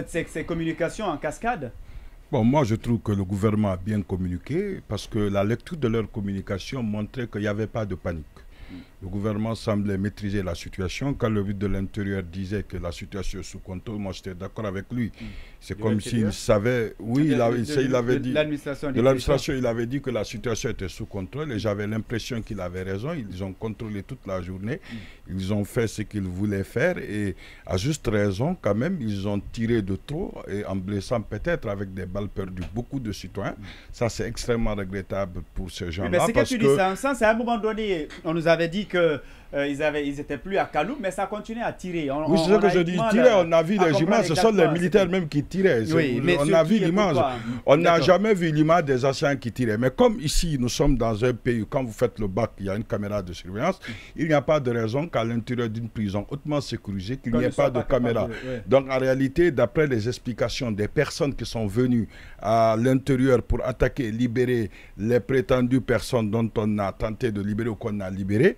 ces communications en cascade? Bon, moi, je trouve que le gouvernement a bien communiqué parce que la lecture de leur communication montrait qu'il n'y avait pas de panique. Le gouvernement semblait maîtriser la situation. Quand le ministre de l'Intérieur disait que la situation est sous contrôle, moi j'étais d'accord avec lui. C'est comme s'il savait, oui, il avait dit, de l'administration, il avait dit que la situation était sous contrôle et j'avais l'impression qu'il avait raison. Ils ont contrôlé toute la journée, ils ont fait ce qu'ils voulaient faire et à juste raison quand même, ils ont tiré de trop et en blessant peut-être avec des balles perdues beaucoup de citoyens. Ça c'est extrêmement regrettable pour ces gens-là. Mais c'est que tu dis ça en sens, à un moment donné, on nous avait dit que ils étaient plus à Kaloum, mais ça continuait à tirer. Oui, c'est ce que je dis. Tirer, on a vu les images, ce sont les militaires même qui tiraient. Oui, mais on a vu l'image. On n'a jamais vu l'image des anciens qui tiraient. Mais comme ici, nous sommes dans un pays où quand vous faites le bac, il y a une caméra de surveillance, il n'y a pas de raison qu'à l'intérieur d'une prison hautement sécurisée, qu'il n'y ait pas de caméra. Donc en réalité, d'après les explications des personnes qui sont venues à l'intérieur pour attaquer et libérer les prétendues personnes dont on a tenté de libérer ou qu'on a libérées,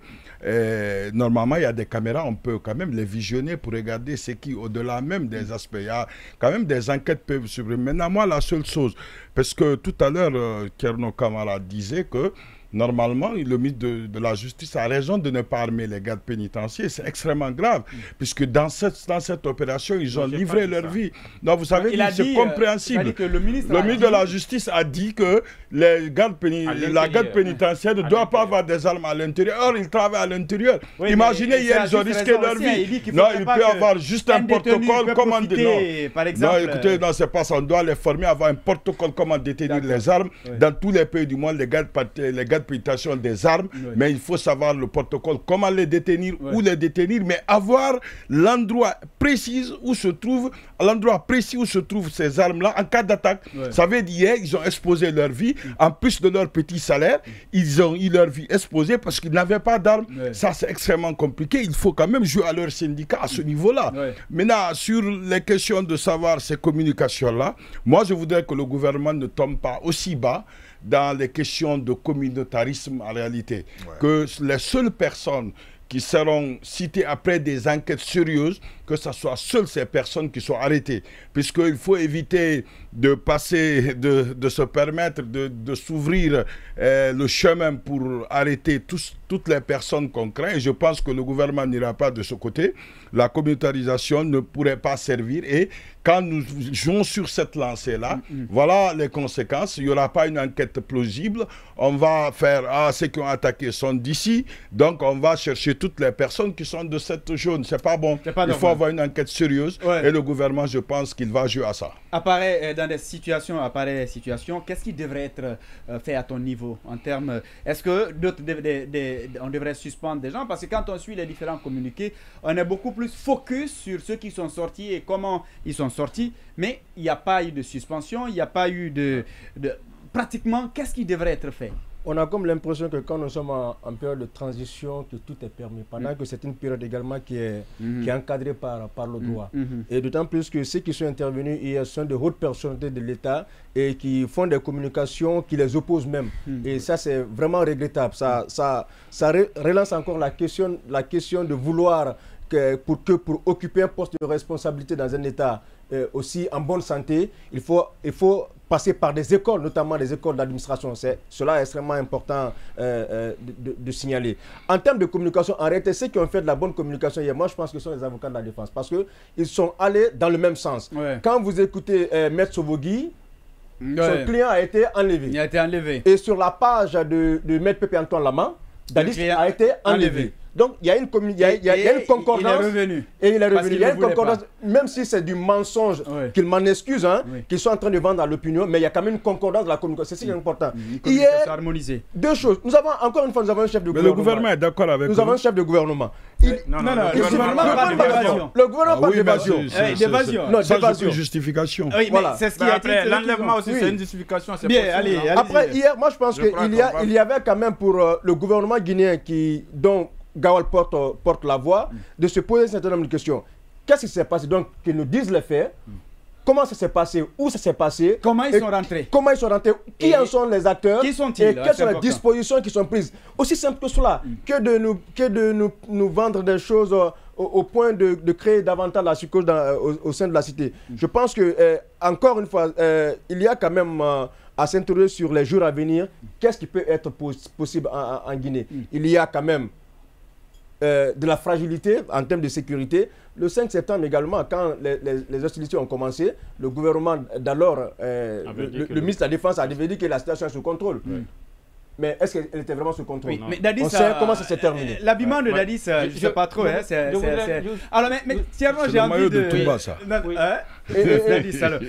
normalement, il y a des caméras, on peut quand même les visionner pour regarder ce qui, au-delà même des aspects, il y a quand même des enquêtes peuvent suivre. Maintenant, moi, la seule chose, parce que tout à l'heure, Kerno Kamara disait que normalement, le ministre de la Justice a raison de ne pas armer les gardes pénitentiaires. C'est extrêmement grave, puisque dans cette opération, ils ont livré leur vie. Donc, vous savez, c'est compréhensible. Le ministre de la Justice a dit que la garde pénitentiaire ne doit pas avoir des armes à l'intérieur. Or, ils travaillent à l'intérieur. Oui, imaginez, hier, ils ont risqué leur vie. Non, il peut avoir juste un protocole, comment détenir. Non, écoutez, non, c'est pas ça. On doit les former, avoir un protocole, comment détenir les armes. Dans tous les pays du monde, les gardes pénitentiaires des armes, mais il faut savoir le protocole, comment les détenir, où les détenir, mais avoir l'endroit précis où se trouvent, ces armes-là en cas d'attaque. Ça veut dire hier, ils ont exposé leur vie, en plus de leur petit salaire, ils ont eu leur vie exposée parce qu'ils n'avaient pas d'armes. Ça, c'est extrêmement compliqué. Il faut quand même jouer à leur syndicat à ce niveau-là. Maintenant, sur les questions de savoir ces communications-là, moi, je voudrais que le gouvernement ne tombe pas aussi bas dans les questions de communautarisme en réalité. Que les seules personnes qui seront citées après des enquêtes sérieuses, que ce soit seules ces personnes qui sont arrêtées. Puisqu'il faut éviter de passer, de se permettre de s'ouvrir le chemin pour arrêter toutes les personnes qu'on craint. Et je pense que le gouvernement n'ira pas de ce côté. La communautarisation ne pourrait pas servir. Et quand nous jouons sur cette lancée-là, voilà les conséquences. Il n'y aura pas une enquête plausible. On va faire, ceux qui ont attaqué sont d'ici. Donc on va chercher toutes les personnes qui sont de cette zone. C'est pas bon. Il faut avoir une enquête sérieuse. Et le gouvernement, je pense qu'il va jouer à ça. Dans des situations, qu'est-ce qui devrait être fait à ton niveau en termes... Est-ce que on devrait suspendre des gens? Parce que quand on suit les différents communiqués, on est beaucoup plus focus sur ceux qui sont sortis et comment ils sont sortis. Mais il n'y a pas eu de suspension, il n'y a pas eu pratiquement, qu'est-ce qui devrait être fait? On a comme l'impression que quand nous sommes en période de transition, que tout est permis, pendant que c'est une période également qui est encadrée par le droit. Et d'autant plus que ceux qui sont intervenus hier sont de hautes personnalités de l'État et qui font des communications qui les opposent même. Et ça, c'est vraiment regrettable. Ça relance encore la question de vouloir pour occuper un poste de responsabilité dans un État aussi en bonne santé, il faut passer par des écoles, notamment des écoles d'administration. Cela est extrêmement important de signaler. En termes de communication, en réalité, ceux qui ont fait de la bonne communication hier, moi je pense que ce sont les avocats de la défense, parce qu'ils sont allés dans le même sens. Quand vous écoutez Maître Sovogui, son client a été enlevé. Il a été enlevé. Et sur la page de Maître Pépé Antoine Lama, Dadis a été enlevé. Donc, il y a une concordance. Il est revenu. Et il est revenu. Il y a une concordance, même si c'est du mensonge, qu'il m'en excuse, qu'ils sont en train de vendre à l'opinion, mais il y a quand même une concordance de la communication. C'est ce qui est important. Hier, deux choses. Nous avons, encore une fois, nous avons un chef de gouvernement. Mais le gouvernement est d'accord avec nous avons un chef de gouvernement. Le gouvernement parle d'évasion. Non, d'évasion. Justification. Oui, mais c'est ce qui a été. L'enlèvement aussi, c'est une justification. Bien, allez. Après, hier, moi, je pense qu'il y avait quand même pour le gouvernement guinéen dont Gawal porte la voix, de se poser un certain nombre de questions. Qu'est-ce qui s'est passé? Donc, qu'ils nous disent les faits. Comment ça s'est passé? Où ça s'est passé? Comment ils sont rentrés? Qui en sont les acteurs? Qui sont-ils? Et quelles sont les dispositions qui sont prises? Aussi simple que cela, que de nous vendre des choses au point de créer davantage la psychose au sein de la cité. Je pense que, encore une fois, il y a quand même à s'interroger sur les jours à venir. Qu'est-ce qui peut être possible en Guinée? Il y a quand même de la fragilité en termes de sécurité. Le 5 septembre également, quand les hostilités ont commencé, le gouvernement d'alors, le ministre de la Défense avait dit que la situation est sous contrôle. Mais est-ce qu'elle était vraiment sous contrôle? Mais Dadis, on sait comment ça s'est terminé. L'habillement de Dadis, je ne sais pas trop. Alors, mais Thierry, j'ai envie de... C'est le maillot de Toumba, ça. Dadis, alors...